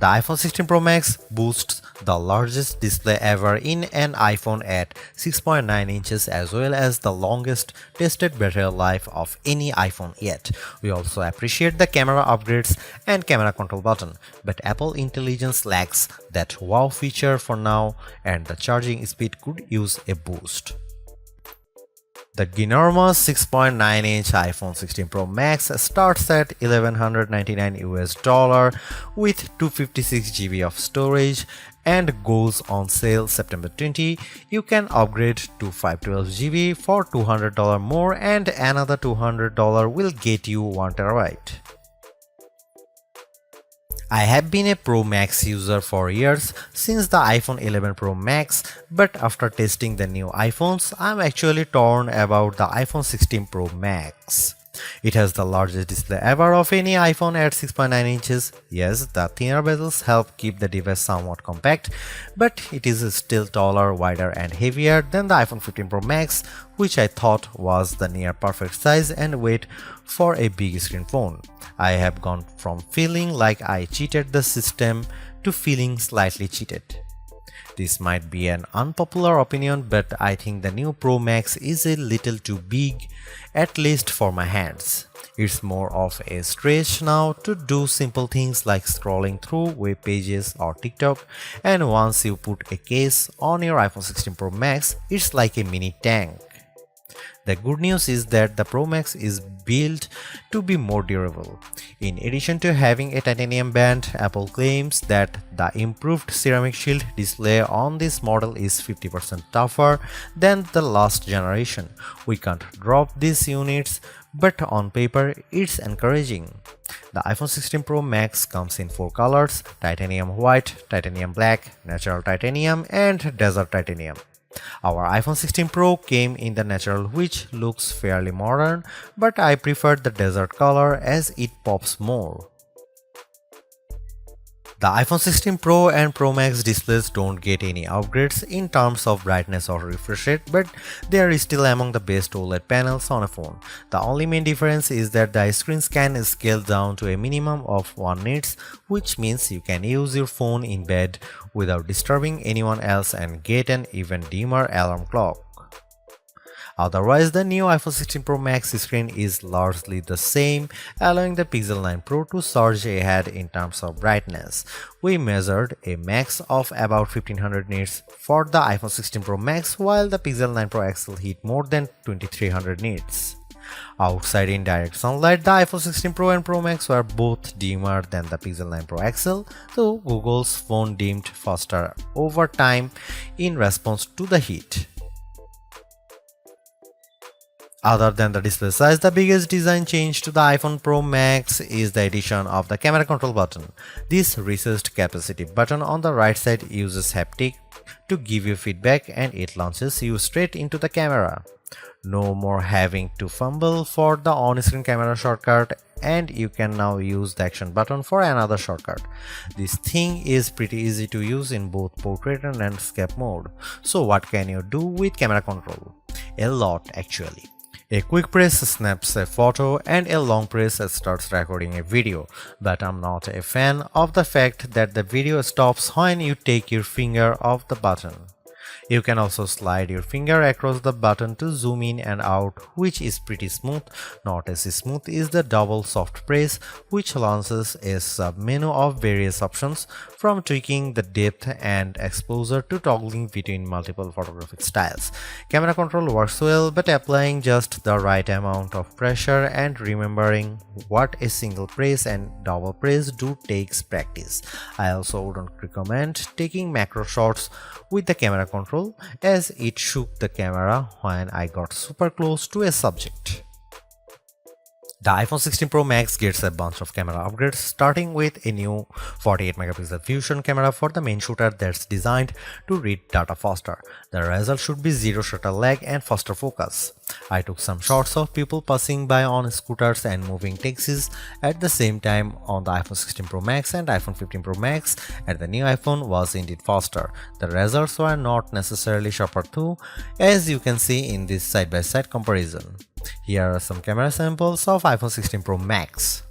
The iPhone 16 Pro Max boasts the largest display ever in an iPhone at 6.9 inches as well as the longest tested battery life of any iPhone yet. We also appreciate the camera upgrades and camera control button, but Apple Intelligence lacks that wow feature for now and the charging speed could use a boost. The ginormous 6.9-inch iPhone 16 Pro Max starts at $1,199 US with 256 GB of storage and goes on sale September 20. You can upgrade to 512 GB for $200 more and another $200 will get you 1 TB. I have been a Pro Max user for years since the iPhone 11 Pro Max, but after testing the new iPhones, I'm actually torn about the iPhone 16 Pro Max. It has the largest display ever of any iPhone at 6.9 inches. Yes, the thinner bezels help keep the device somewhat compact, but it is still taller, wider and heavier than the iPhone 15 Pro Max, which I thought was the near perfect size and weight for a big screen phone. I have gone from feeling like I cheated the system to feeling slightly cheated. This might be an unpopular opinion, but I think the new Pro Max is a little too big, at least for my hands. It's more of a stretch now to do simple things like scrolling through web pages or TikTok, and once you put a case on your iPhone 16 Pro Max, it's like a mini tank. The good news is that the Pro Max is built to be more durable. In addition to having a titanium band, Apple claims that the improved ceramic shield display on this model is 50% tougher than the last generation. We can't drop these units, but on paper it's encouraging. The iPhone 16 Pro Max comes in 4 colors: titanium white, titanium black, natural titanium and desert titanium. Our iPhone 16 Pro came in the natural, which looks fairly modern, but I prefer the desert color as it pops more. The iPhone 16 Pro and Pro Max displays don't get any upgrades in terms of brightness or refresh rate, but they are still among the best OLED panels on a phone. The only main difference is that the screens can scale down to a minimum of 1 nits, which means you can use your phone in bed without disturbing anyone else and get an even dimmer alarm clock. Otherwise, the new iPhone 16 Pro Max screen is largely the same, allowing the Pixel 9 Pro to surge ahead in terms of brightness. We measured a max of about 1500 nits for the iPhone 16 Pro Max, while the Pixel 9 Pro XL hit more than 2300 nits. Outside in direct sunlight, the iPhone 16 Pro and Pro Max were both dimmer than the Pixel 9 Pro XL, though Google's phone dimmed faster over time in response to the heat. Other than the display size, the biggest design change to the iPhone Pro Max is the addition of the camera control button. This recessed capacitive button on the right side uses haptic to give you feedback and it launches you straight into the camera. No more having to fumble for the on-screen camera shortcut, and you can now use the action button for another shortcut. This thing is pretty easy to use in both portrait and landscape mode. So what can you do with camera control? A lot actually. A quick press snaps a photo and a long press starts recording a video, but I'm not a fan of the fact that the video stops when you take your finger off the button. You can also slide your finger across the button to zoom in and out, which is pretty smooth. Not as smooth is the double soft press, which launches a sub-menu of various options, from tweaking the depth and exposure to toggling between multiple photographic styles. Camera control works well, but applying just the right amount of pressure and remembering what a single press and double press do takes practice. I also wouldn't recommend taking macro shots with the camera control, as it shook the camera when I got super close to a subject. The iPhone 16 Pro Max gets a bunch of camera upgrades, starting with a new 48 megapixel fusion camera for the main shooter that's designed to read data faster. The result should be zero shutter lag and faster focus. I took some shots of people passing by on scooters and moving taxis at the same time on the iPhone 16 Pro Max and iPhone 15 Pro Max, and the new iPhone was indeed faster. The results were not necessarily sharper though, as you can see in this side-by-side comparison. Here are some camera samples of iPhone 16 Pro Max.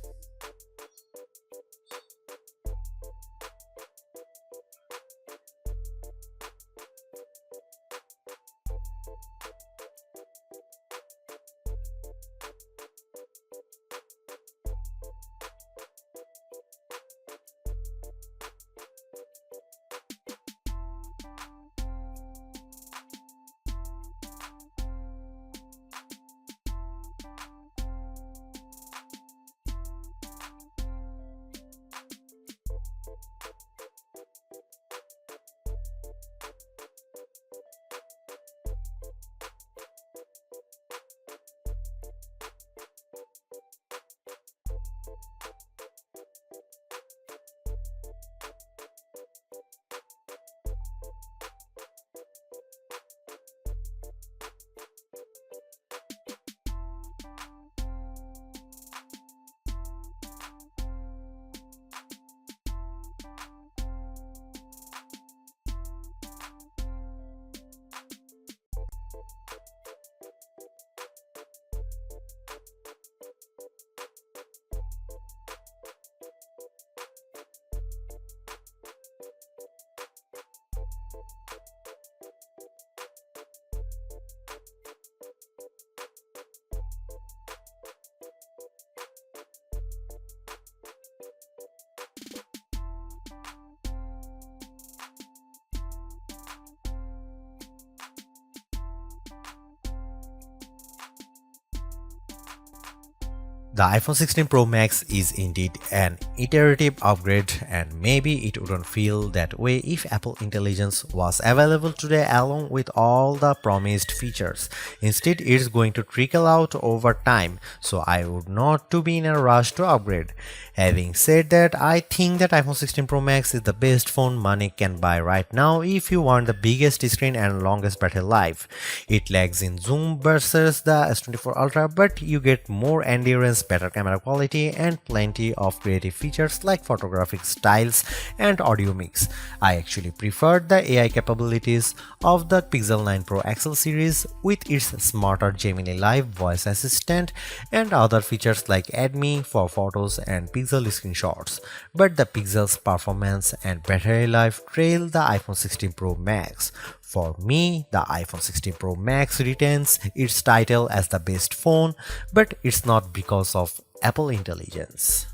The iPhone 16 Pro Max is indeed an iterative upgrade, and maybe it wouldn't feel that way if Apple Intelligence was available today along with all the promised features. Instead, it's going to trickle out over time, so I would not to be in a rush to upgrade. Having said that, I think that iPhone 16 Pro Max is the best phone money can buy right now if you want the biggest screen and longest battery life. It lags in zoom versus the S24 Ultra, but you get more endurance, better camera quality, and plenty of creative features like photographic styles and audio mix. I actually preferred the AI capabilities of the Pixel 9 Pro XL series with its smarter Gemini Live voice assistant and other features like Add Me for photos and Pixel screenshots. But the Pixel's performance and battery life trail the iPhone 16 Pro Max. For me, the iPhone 16 Pro Max retains its title as the best phone, but it's not because of Apple Intelligence.